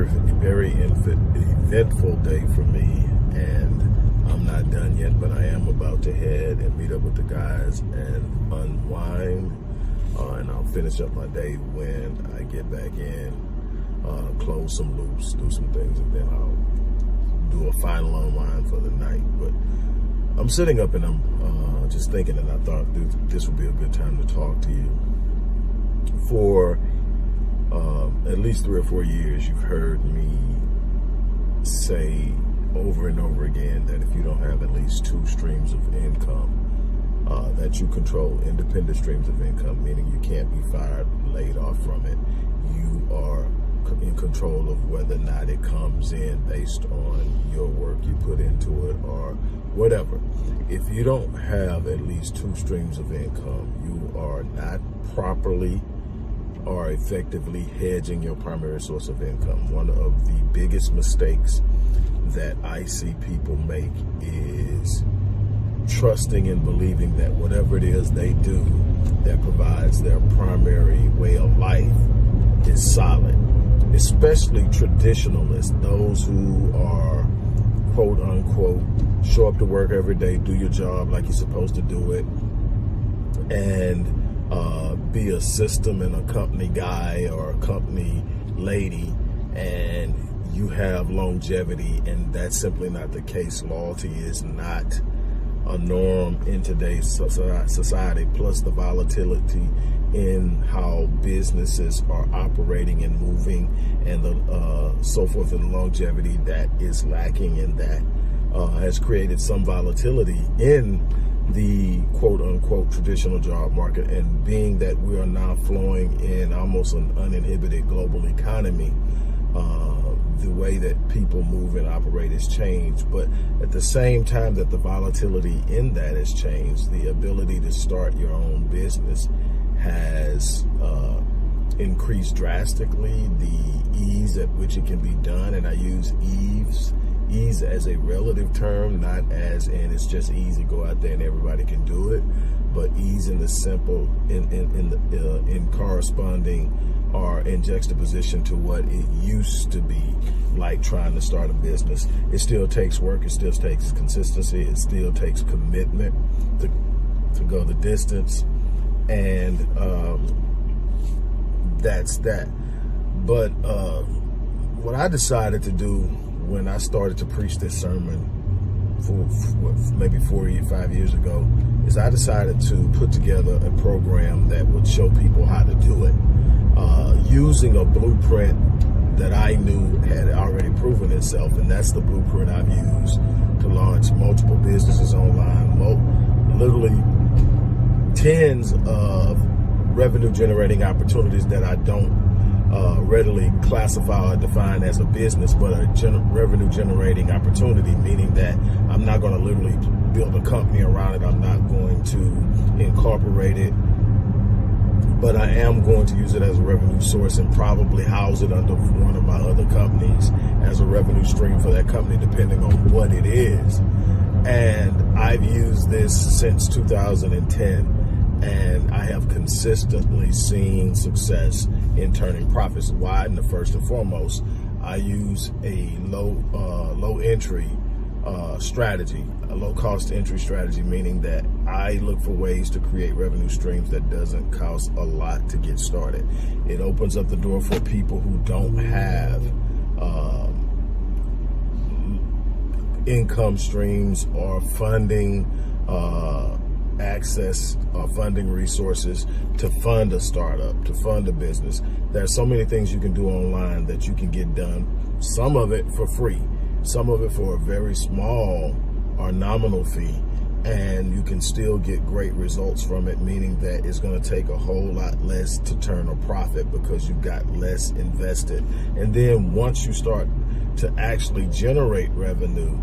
very eventful day for me, and I'm not done yet, but I am about to head and meet up with the guys and unwind, and I'll finish up my day when I get back in, close some loops, do some things, and then I'll do a final unwind for the night. But I'm sitting up and I'm just thinking, and I thought this would be a good time to talk to you. For at least 3 or 4 years, you've heard me say over and over again that if you don't have at least 2 streams of income that you control, independent streams of income, meaning you can't be fired, laid off from it, you are in control of whether or not it comes in based on your work you put into it or whatever. If you don't have at least 2 streams of income, you are not properly or effectively hedging your primary source of income. One of the biggest mistakes that I see people make is trusting and believing that whatever it is they do that provides their primary way of life is solid. Especially traditionalists, those who are quote unquote show up to work every day, do your job like you're supposed to do it, and be a system and a company guy or a company lady, and you have longevity, and that's simply not the case. Loyalty is not a norm in today's society, plus the volatility in how businesses are operating and moving, and the so forth, and longevity that is lacking, and that has created some volatility in the quote-unquote traditional job market. And being that we are now flowing in almost an uninhibited global economy, the way that people move and operate has changed. But at the same time that the volatility in that has changed, the ability to start your own business has increased drastically. The ease at which it can be done, and I use ease as a relative term, not as in it's just easy, go out there and everybody can do it, but ease in the simple, in corresponding or in juxtaposition to what it used to be like trying to start a business. It still takes work, it still takes consistency, it still takes commitment to go the distance, and that's that. But what I decided to do when I started to preach this sermon maybe 4 or 5 years ago is I decided to put together a program that would show people how to do it, using a blueprint that I knew had already proven itself, and that's the blueprint I've used to launch multiple businesses online, literally tens of revenue generating opportunities that I don't readily classify or define as a business, but a revenue generating opportunity, meaning that I'm not going to literally build a company around it. I'm not going to incorporate it, but I am going to use it as a revenue source and probably house it under one of my other companies as a revenue stream for that company, depending on what it is. And I've used this since 2010. And I have consistently seen success in turning profits. Why? And the first and foremost, I use a low entry strategy, a low cost entry strategy, meaning that I look for ways to create revenue streams that doesn't cost a lot to get started. It opens up the door for people who don't have income streams or funding access or funding resources to fund a startup, to fund a business. There are so many things you can do online that you can get done, some of it for free, some of it for a very small or nominal fee, and you can still get great results from it, meaning that it's going to take a whole lot less to turn a profit because you've got less invested. And then once you start to actually generate revenue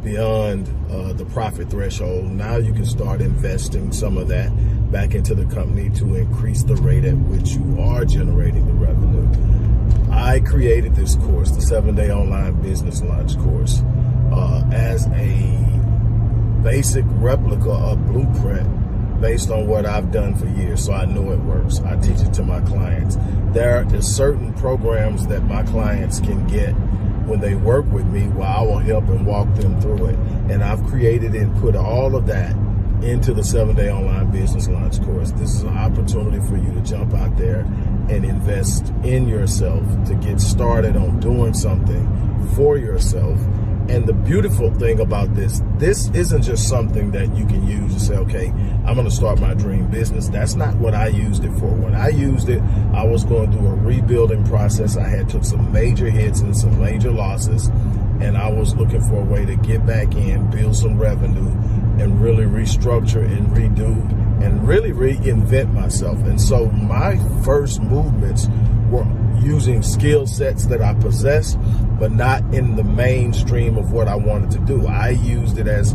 beyond the profit threshold, now you can start investing some of that back into the company to increase the rate at which you are generating the revenue. I created this course, the 7-day online business launch course, as a basic replica of blueprint based on what I've done for years, so I know it works. I teach it to my clients. There are certain programs that my clients can get when they work with me, where I will help and walk them through it. And I've created and put all of that into the 7-day online business launch course. This is an opportunity for you to jump out there and invest in yourself, to get started on doing something for yourself. And the beautiful thing about this isn't just something that you can use to say, okay, I'm going to start my dream business. That's not what I used it for. When I used it, I was going through a rebuilding process. I took some major hits and some major losses, and I was looking for a way to get back in, build some revenue, and really restructure and redo and really reinvent myself. And so my first movements were using skill sets that I possess, but not in the mainstream of what I wanted to do. I used it as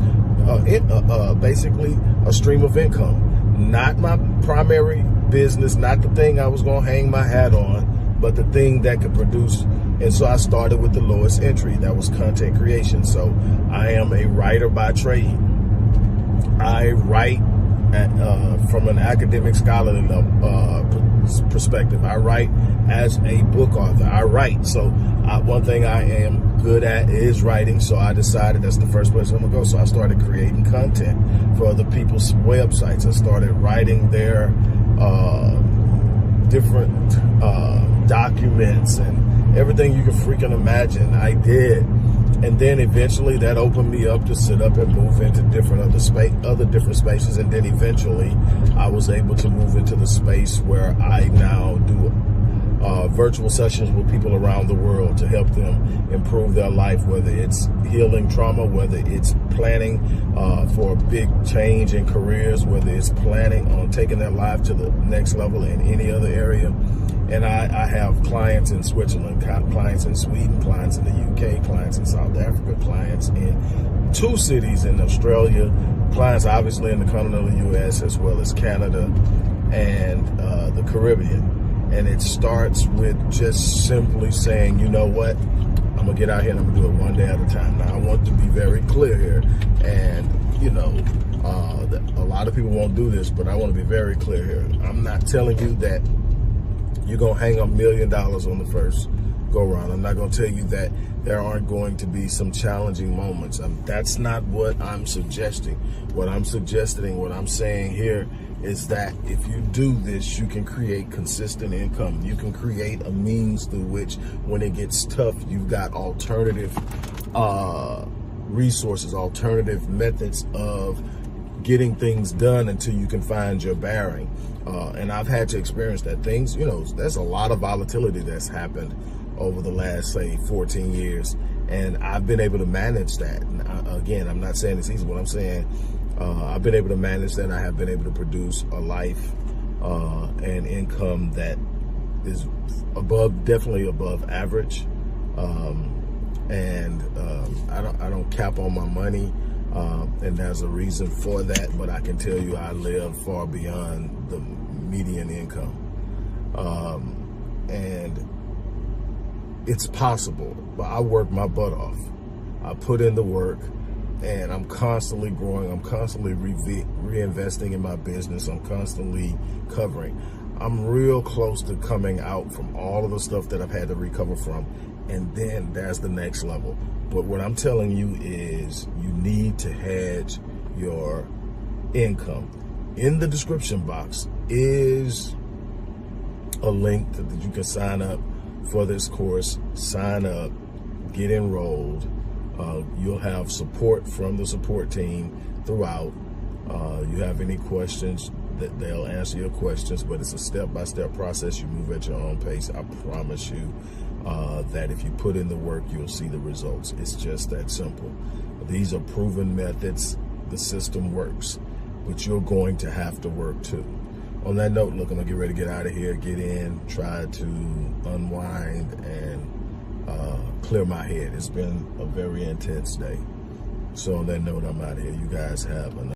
basically a stream of income, not my primary business, not the thing I was going to hang my hat on, but the thing that could produce. And so I started with the lowest entry. That was content creation. So I am a writer by trade. I write from an academic scholarly perspective. I write as a book author. I write. So one thing I am good at is writing. So I decided that's the first place I'm going to go. So I started creating content for other people's websites. I started writing their different documents and everything you can freaking imagine. I did. And then eventually that opened me up to sit up and move into other different spaces. And then eventually I was able to move into the space where I now do virtual sessions with people around the world to help them improve their life, whether it's healing trauma, whether it's planning for a big change in careers, whether it's planning on taking their life to the next level in any other area. And I have clients in Switzerland, clients in Sweden, clients in the UK, clients in South Africa, clients in 2 cities in Australia, clients obviously in the continental US, as well as Canada and the Caribbean. And it starts with just simply saying, you know what, I'm going to get out here and I'm going to do it one day at a time. Now, I want to be very clear here. And, you know, a lot of people won't do this, but I want to be very clear here. I'm not telling you that you're going to hang up $1 million on the first go around. I'm not going to tell you that there aren't going to be some challenging moments. That's not what I'm suggesting. What I'm suggesting, what I'm saying here is that if you do this, you can create consistent income. You can create a means through which when it gets tough, you've got alternative resources, alternative methods of getting things done until you can find your bearing. And I've had to experience that. Things, you know, there's a lot of volatility that's happened over the last, say, 14 years. And I've been able to manage that. Again, I'm not saying it's easy, but I'm saying I've been able to manage that. I have been able to produce a life and income that is definitely above average. And I don't cap on my money. And there's a reason for that, but I can tell you I live far beyond the median income. And it's possible, but I work my butt off. I put in the work, and I'm constantly growing. I'm constantly reinvesting in my business. I'm constantly covering. I'm real close to coming out from all of the stuff that I've had to recover from. And then there's the next level. But what I'm telling you is you need to hedge your income. In the description box is a link that you can sign up for this course. Sign up, get enrolled. You'll have support from the support team throughout. You have any questions, that they'll answer your questions, but it's a step-by-step process. You move at your own pace. I promise you that if you put in the work, you'll see the results. It's just that simple. These are proven methods. The system works, but you're going to have to work too. On that note, look, I'm gonna get ready to get out of here, get in, try to unwind and clear my head. It's been a very intense day. So on that note, I'm out of here. You guys have a